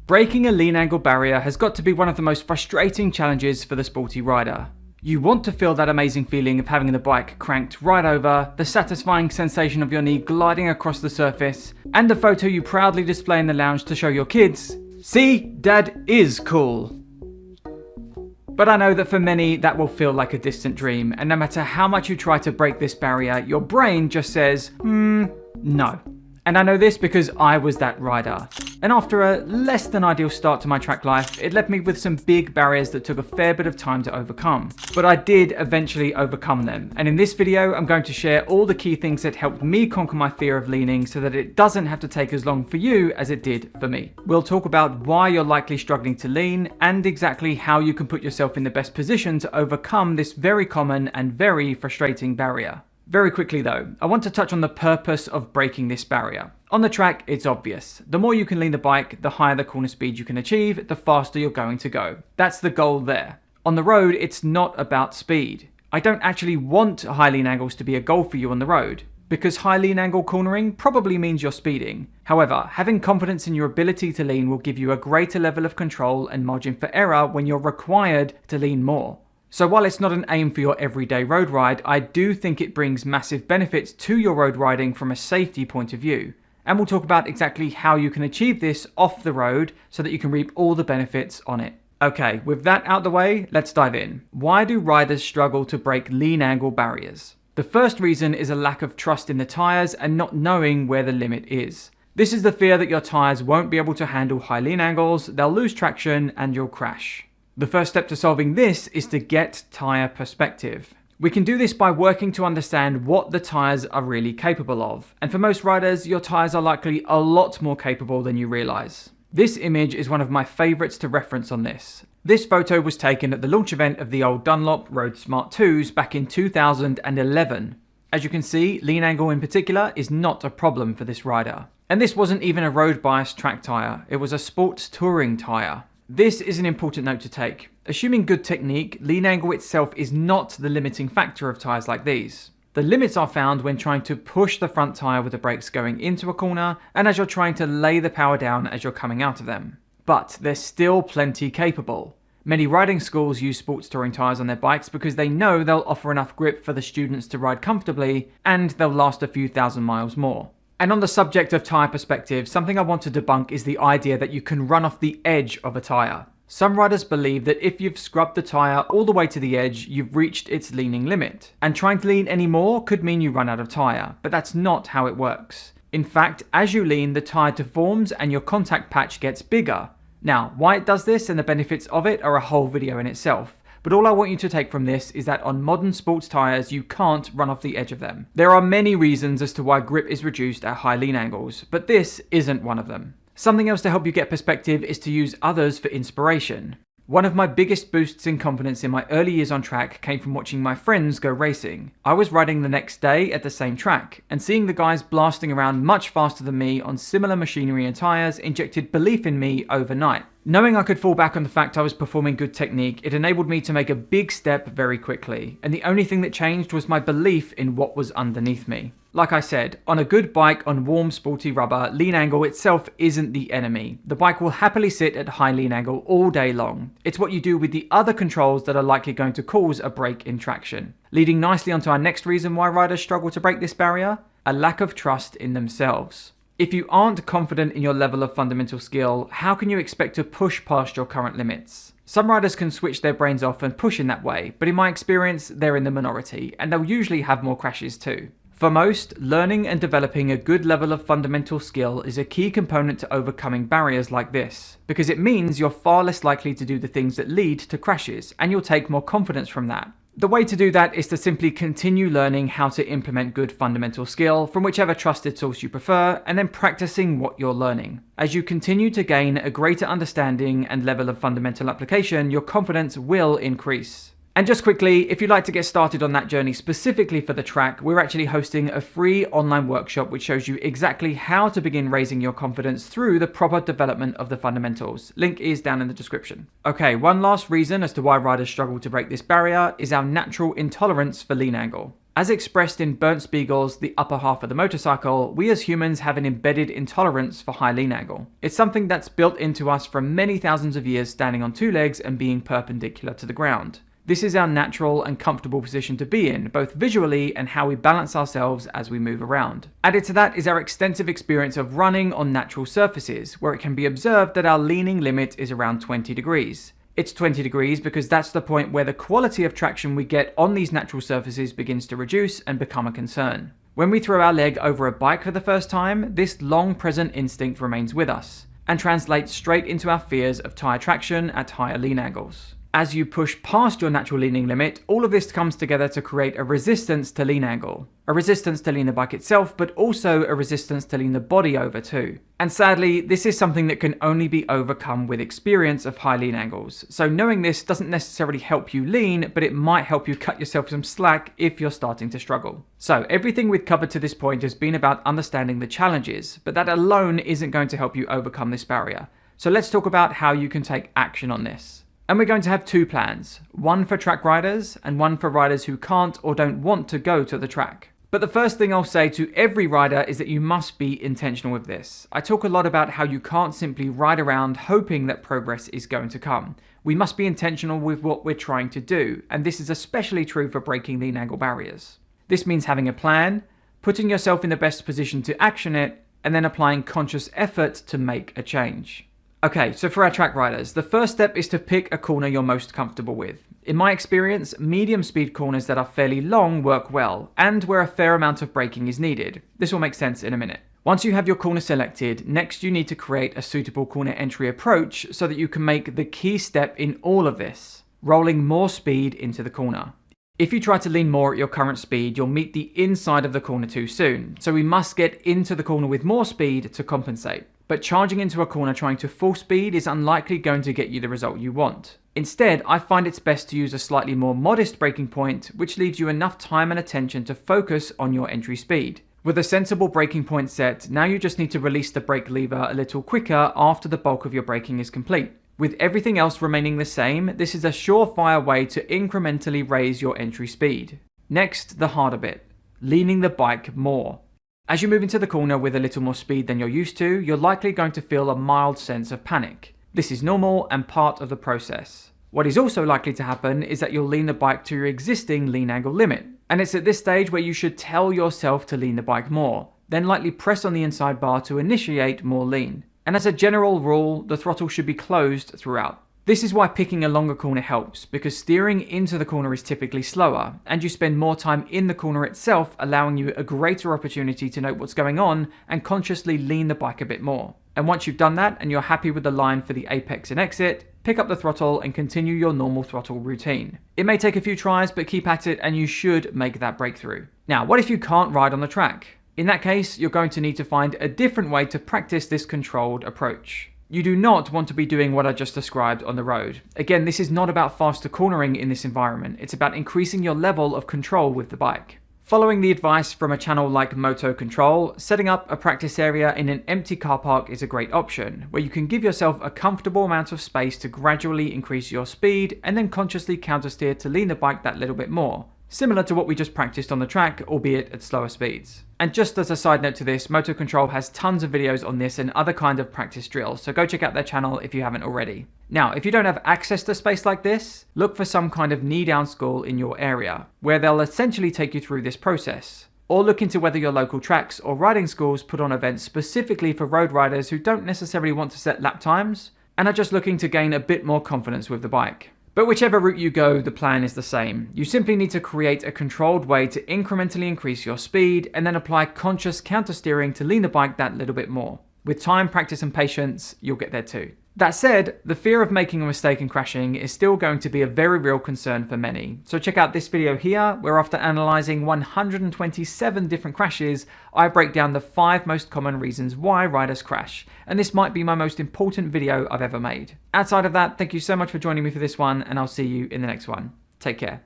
Breaking a lean angle barrier has got to be one of the most frustrating challenges for the sporty rider. You want to feel that amazing feeling of having the bike cranked right over, the satisfying sensation of your knee gliding across the surface, and the photo you proudly display in the lounge to show your kids, "See, Dad is cool." But I know that for many that will feel like a distant dream, and no matter how much you try to break this barrier, your brain just says, no. And I know this because I was that rider. And after a less than ideal start to my track life, it left me with some big barriers that took a fair bit of time to overcome. But I did eventually overcome them. And in this video, I'm going to share all the key things that helped me conquer my fear of leaning so that it doesn't have to take as long for you as it did for me. We'll talk about why you're likely struggling to lean and exactly how you can put yourself in the best position to overcome this very common and very frustrating barrier. Very quickly though, I want to touch on the purpose of breaking this barrier. On the track, it's obvious. The more you can lean the bike, the higher the corner speed you can achieve, the faster you're going to go. That's the goal there. On the road, it's not about speed. I don't actually want high lean angles to be a goal for you on the road, because high lean angle cornering probably means you're speeding. However, having confidence in your ability to lean will give you a greater level of control and margin for error when you're required to lean more. So while it's not an aim for your everyday road ride, I do think it brings massive benefits to your road riding from a safety point of view. And we'll talk about exactly how you can achieve this off the road so that you can reap all the benefits on it. Okay, with that out the way, let's dive in. Why do riders struggle to break lean angle barriers? The first reason is a lack of trust in the tyres and not knowing where the limit is. This is the fear that your tyres won't be able to handle high lean angles, they'll lose traction and you'll crash. The first step to solving this is to get tyre perspective. We can do this by working to understand what the tyres are really capable of. And for most riders, your tyres are likely a lot more capable than you realise. This image is one of my favourites to reference on this. This photo was taken at the launch event of the old Dunlop Road Smart 2s back in 2011. As you can see, lean angle in particular is not a problem for this rider. And this wasn't even a road biased track tyre, it was a sports touring tyre. This is an important note to take. Assuming good technique, lean angle itself is not the limiting factor of tyres like these. The limits are found when trying to push the front tyre with the brakes going into a corner and as you're trying to lay the power down as you're coming out of them. But they're still plenty capable. Many riding schools use sports touring tyres on their bikes because they know they'll offer enough grip for the students to ride comfortably and they'll last a few thousand miles more. And on the subject of tyre perspective, something I want to debunk is the idea that you can run off the edge of a tyre. Some riders believe that if you've scrubbed the tyre all the way to the edge, you've reached its leaning limit. And trying to lean any more could mean you run out of tyre, but that's not how it works. In fact, as you lean, the tyre deforms and your contact patch gets bigger. Now, why it does this and the benefits of it are a whole video in itself. But all I want you to take from this is that on modern sports tyres, you can't run off the edge of them. There are many reasons as to why grip is reduced at high lean angles, but this isn't one of them. Something else to help you get perspective is to use others for inspiration. One of my biggest boosts in confidence in my early years on track came from watching my friends go racing. I was riding the next day at the same track, and seeing the guys blasting around much faster than me on similar machinery and tyres injected belief in me overnight. Knowing I could fall back on the fact I was performing good technique, it enabled me to make a big step very quickly, and the only thing that changed was my belief in what was underneath me. Like I said, on a good bike on warm sporty rubber, lean angle itself isn't the enemy. The bike will happily sit at high lean angle all day long. It's what you do with the other controls that are likely going to cause a break in traction. Leading nicely onto our next reason why riders struggle to break this barrier, a lack of trust in themselves. If you aren't confident in your level of fundamental skill, how can you expect to push past your current limits? Some riders can switch their brains off and push in that way, but in my experience, they're in the minority, and they'll usually have more crashes too. For most, learning and developing a good level of fundamental skill is a key component to overcoming barriers like this, because it means you're far less likely to do the things that lead to crashes, and you'll take more confidence from that. The way to do that is to simply continue learning how to implement good fundamental skill from whichever trusted source you prefer, and then practicing what you're learning. As you continue to gain a greater understanding and level of fundamental application, your confidence will increase. And just quickly, if you'd like to get started on that journey specifically for the track, we're actually hosting a free online workshop which shows you exactly how to begin raising your confidence through the proper development of the fundamentals. Link is down in the description. Okay, one last reason as to why riders struggle to break this barrier is our natural intolerance for lean angle. As expressed in Bernd Spiegel's The Upper Half of the Motorcycle, we as humans have an embedded intolerance for high lean angle. It's something that's built into us from many thousands of years standing on two legs and being perpendicular to the ground. This is our natural and comfortable position to be in, both visually and how we balance ourselves as we move around. Added to that is our extensive experience of running on natural surfaces, where it can be observed that our leaning limit is around 20 degrees. It's 20 degrees because that's the point where the quality of traction we get on these natural surfaces begins to reduce and become a concern. When we throw our leg over a bike for the first time, this long-present instinct remains with us, and translates straight into our fears of tire traction at higher lean angles. As you push past your natural leaning limit, all of this comes together to create a resistance to lean angle. A resistance to lean the bike itself, but also a resistance to lean the body over too. And sadly, this is something that can only be overcome with experience of high lean angles. So knowing this doesn't necessarily help you lean, but it might help you cut yourself some slack if you're starting to struggle. So everything we've covered to this point has been about understanding the challenges, but that alone isn't going to help you overcome this barrier. So let's talk about how you can take action on this. And we're going to have two plans, one for track riders and one for riders who can't or don't want to go to the track. But the first thing I'll say to every rider is that you must be intentional with this. I talk a lot about how you can't simply ride around hoping that progress is going to come. We must be intentional with what we're trying to do, and this is especially true for breaking lean angle barriers. This means having a plan, putting yourself in the best position to action it, and then applying conscious effort to make a change. Okay, so for our track riders, the first step is to pick a corner you're most comfortable with. In my experience, medium speed corners that are fairly long work well, and where a fair amount of braking is needed. This will make sense in a minute. Once you have your corner selected, next you need to create a suitable corner entry approach so that you can make the key step in all of this, rolling more speed into the corner. If you try to lean more at your current speed, you'll meet the inside of the corner too soon, so we must get into the corner with more speed to compensate. But charging into a corner trying to full speed is unlikely going to get you the result you want. Instead, I find it's best to use a slightly more modest braking point, which leaves you enough time and attention to focus on your entry speed. With a sensible braking point set, now you just need to release the brake lever a little quicker after the bulk of your braking is complete. With everything else remaining the same, this is a surefire way to incrementally raise your entry speed. Next, the harder bit, leaning the bike more. As you move into the corner with a little more speed than you're used to, you're likely going to feel a mild sense of panic. This is normal and part of the process. What is also likely to happen is that you'll lean the bike to your existing lean angle limit. And it's at this stage where you should tell yourself to lean the bike more, then lightly press on the inside bar to initiate more lean. And as a general rule, the throttle should be closed throughout. This is why picking a longer corner helps, because steering into the corner is typically slower, and you spend more time in the corner itself, allowing you a greater opportunity to note what's going on and consciously lean the bike a bit more. And once you've done that and you're happy with the line for the apex and exit, pick up the throttle and continue your normal throttle routine. It may take a few tries, but keep at it and you should make that breakthrough. Now, what if you can't ride on the track? In that case, you're going to need to find a different way to practice this controlled approach. You do not want to be doing what I just described on the road. Again, this is not about faster cornering in this environment. It's about increasing your level of control with the bike. Following the advice from a channel like Moto Control, setting up a practice area in an empty car park is a great option, where you can give yourself a comfortable amount of space to gradually increase your speed and then consciously countersteer to lean the bike that little bit more. Similar to what we just practiced on the track, albeit at slower speeds. And just as a side note to this, Moto Control has tons of videos on this and other kind of practice drills, so go check out their channel if you haven't already. Now, if you don't have access to space like this, look for some kind of knee-down school in your area, where they'll essentially take you through this process. Or look into whether your local tracks or riding schools put on events specifically for road riders who don't necessarily want to set lap times, and are just looking to gain a bit more confidence with the bike. But whichever route you go, the plan is the same. You simply need to create a controlled way to incrementally increase your speed and then apply conscious countersteering to lean the bike that little bit more. With time, practice and patience, you'll get there too. That said, the fear of making a mistake and crashing is still going to be a very real concern for many. So check out this video here, where after analysing 127 different crashes, I break down the 5 most common reasons why riders crash. And this might be my most important video I've ever made. Outside of that, thank you so much for joining me for this one, and I'll see you in the next one. Take care.